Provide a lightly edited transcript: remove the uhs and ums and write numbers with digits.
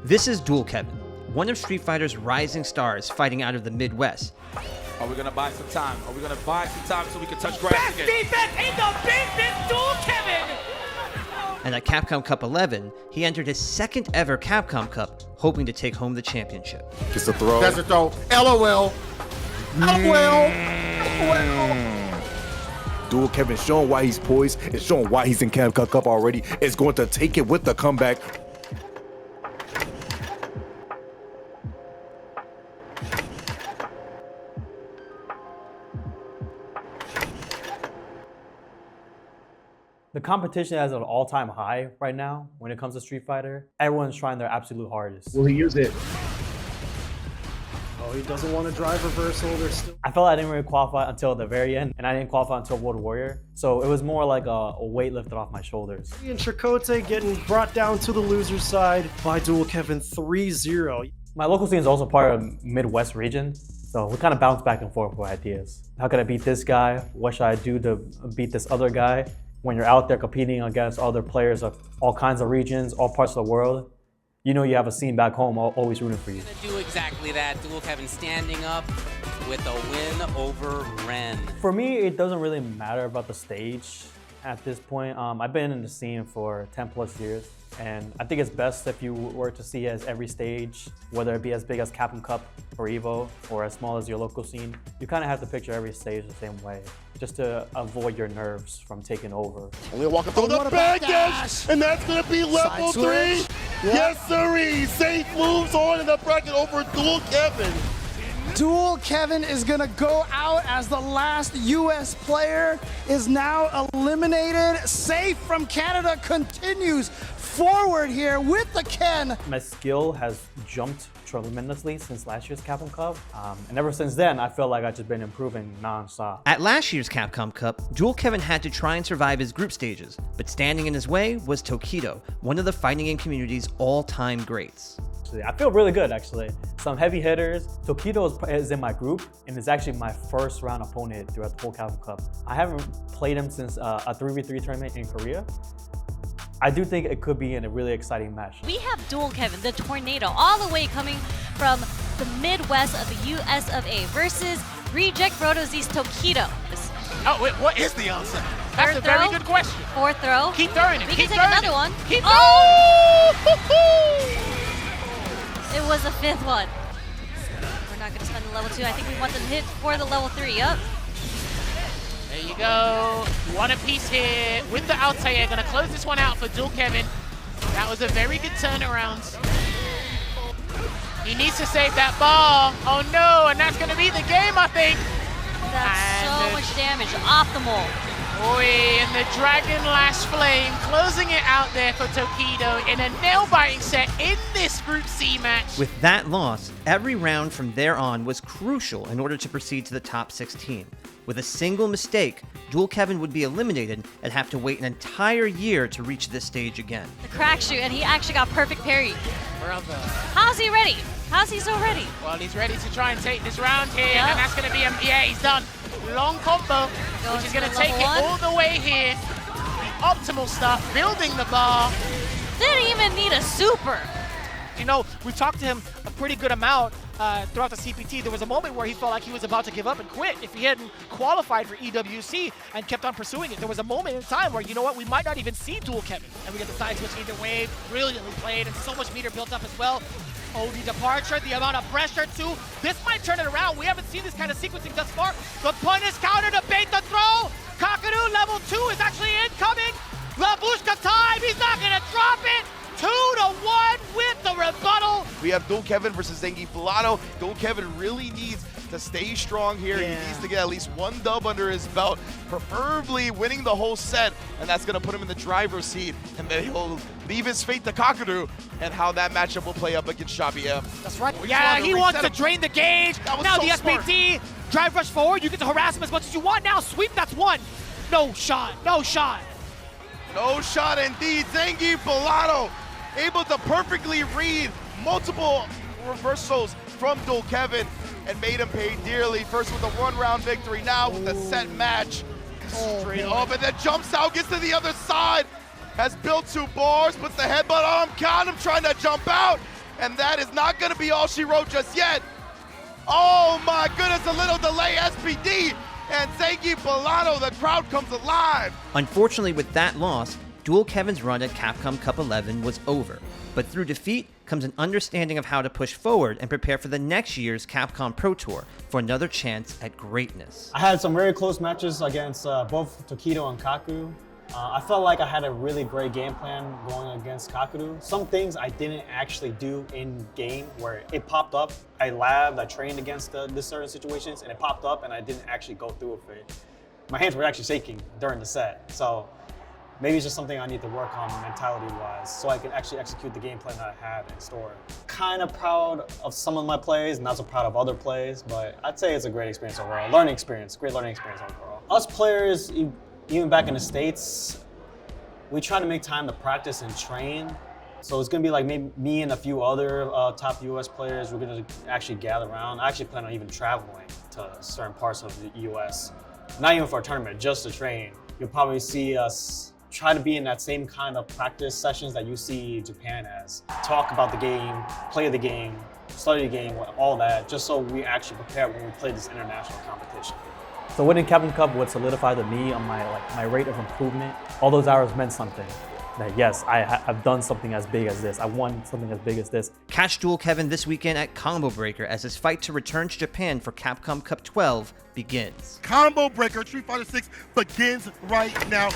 This is Dual Kevin, one of Street Fighter's rising stars fighting out of the Midwest. Are we gonna buy some time? Are we gonna buy some time so we can touch grass Best again? defense in the business, Dual Kevin! And at Capcom Cup XI, he entered his second ever Capcom Cup, hoping to take home the championship. It's a throw. That's a throw. LOL. LOL. Dual Kevin showing why he's poised and showing why he's in Capcom Cup already. Is going to take it with the comeback. The competition is at an all-time high right now when it comes to Street Fighter. Everyone's trying their absolute hardest. Will he use it? Oh, he doesn't want to drive reversal. There's still. I felt like I didn't really qualify until the very end, and I didn't qualify until World Warrior. So it was more like a weight lifted off my shoulders. And Chakotay getting brought down to the loser's side by Dual Kevin 3-0. My local scene is also part of Midwest region. So we kind of bounce back and forth with ideas. How can I beat this guy? What should I do to beat this other guy? When you're out there competing against other players of all kinds of regions, all parts of the world, you know you have a scene back home always rooting for you. Gonna do exactly that. Dual Kevin standing up with a win over Ren. For me, it doesn't really matter about the stage at this point. I've been in the scene for 10 plus years, and I think it's best if you were to see as every stage, whether it be as big as Capcom Cup or Evo, or as small as your local scene, you kind of have to picture every stage the same way, just to avoid your nerves from taking over. Only walk through the baggage, and that's gonna be level 3. Yep. Yes, sirree. Safe moves on in the bracket over Dual Kevin. Dual Kevin is gonna go out as the last US player, is now eliminated. Safe from Canada continues forward here with the Ken. My skill has jumped tremendously since last year's Capcom Cup. And ever since then, I feel like I've just been improving non-stop. At last year's Capcom Cup, Dual Kevin had to try and survive his group stages, but standing in his way was Tokido, one of the fighting game community's all-time greats. I feel really good, actually. Some heavy hitters. Tokido is in my group, and is actually my first round opponent throughout the whole Capcom Cup. I haven't played him since a 3v3 tournament in Korea. I do think it could be in a really exciting match. We have Dual Kevin, the Tornado, all the way coming from the Midwest of the US of A versus Reject Rotoz's Tokido. Oh, wait, what is the answer? That's Third a very throw. good question. Fourth throw. Keep throwing it. We Keep can take throwing another it. one. Keep It was a fifth one. We're not going to spend the level 2. I think we want them hit for the level 3. Yep. There you go. One apiece here with the Altair. Gonna close this one out for Dual Kevin. That was a very good turnaround. He needs to save that ball. Oh no, and that's gonna be the game, I think. That's so much damage. Optimal. Oi, and the Dragon Lash Flame closing it out there for Tokido in a nail-biting set in this Group C match. With that loss, every round from there on was crucial in order to proceed to the top 16. With a single mistake, Dual Kevin would be eliminated and have to wait an entire year to reach this stage again. The crack shoot, and he actually got perfect parry. Brother. How's he ready? How's he so ready? Well, he's ready to try and take this round here, and that's gonna be a, yeah, he's done. Long combo, which is gonna take it all the way here. The optimal stuff, building the bar. Didn't even need a super. You know, we talked to him a pretty good amount throughout the CPT. There was a moment where he felt like he was about to give up and quit if he hadn't qualified for EvoFGC and kept on pursuing it. There was a moment in time where, you know what, we might not even see Dual Kevin. And we get the side switch either way, brilliantly played, and so much meter built up as well. Oh, the departure, the amount of pressure too. This might turn it around. We haven't seen this kind of sequencing thus far. The punish counter to bait the throw. Kakadu level 2 is actually incoming. Labushka time, he's not gonna drop it. 2-1 with the rebuttal. We have Dual Kevin versus Zengi Pilato. Dual Kevin really needs to stay strong here. Yeah. He needs to get at least one dub under his belt, preferably winning the whole set, and that's gonna put him in the driver's seat, and then he'll leave his fate to Kakadu, and how that matchup will play up against Shabby M. That's right. Yeah, he wants to drain the gauge. Now the SPT, drive rush forward. You get to harass him as much as you want. Now sweep, that's one. No shot, no shot. No shot indeed. Zengi Pilato able to perfectly read multiple reversals from Dual Kevin and made him pay dearly. First with a one-round victory, now with a set match. Straight up, and then jumps out, gets to the other side. Has built 2 bars, puts the headbutt on him, caught him trying to jump out. And that is not gonna be all she wrote just yet. Oh my goodness, a little delay, SPD, and Zengi Bolano, the crowd comes alive. Unfortunately, with that loss, Dual Kevin's run at Capcom Cup XI was over. But through defeat comes an understanding of how to push forward and prepare for the next year's Capcom Pro Tour for another chance at greatness. I had some very close matches against both Tokido and Kaku. I felt like I had a really great game plan going against Kakudu. Some things I didn't actually do in game where it popped up. I labbed, I trained against this certain situations, and it popped up and I didn't actually go through with it. My hands were actually shaking during the set. So maybe it's just something I need to work on mentality-wise so I can actually execute the game plan that I have in store. Kind of proud of some of my plays, not so proud of other plays, but I'd say it's a great experience overall. Learning experience, great learning experience overall. Us players, even back in the States, we try to make time to practice and train. So it's gonna be like maybe me and a few other top US players, we're gonna actually gather around. I actually plan on even traveling to certain parts of the US. Not even for a tournament, just to train. You'll probably see us try to be in that same kind of practice sessions that you see Japan as. Talk about the game, play the game, study the game, all that, just so we actually prepare when we play this international competition. So winning Capcom Cup would solidify to me on my rate of improvement. All those hours meant something. That yes, I've done something as big as this. I won something as big as this. Catch Dual Kevin this weekend at Combo Breaker as his fight to return to Japan for Capcom Cup XII begins. Combo Breaker Street Fighter 6 begins right now.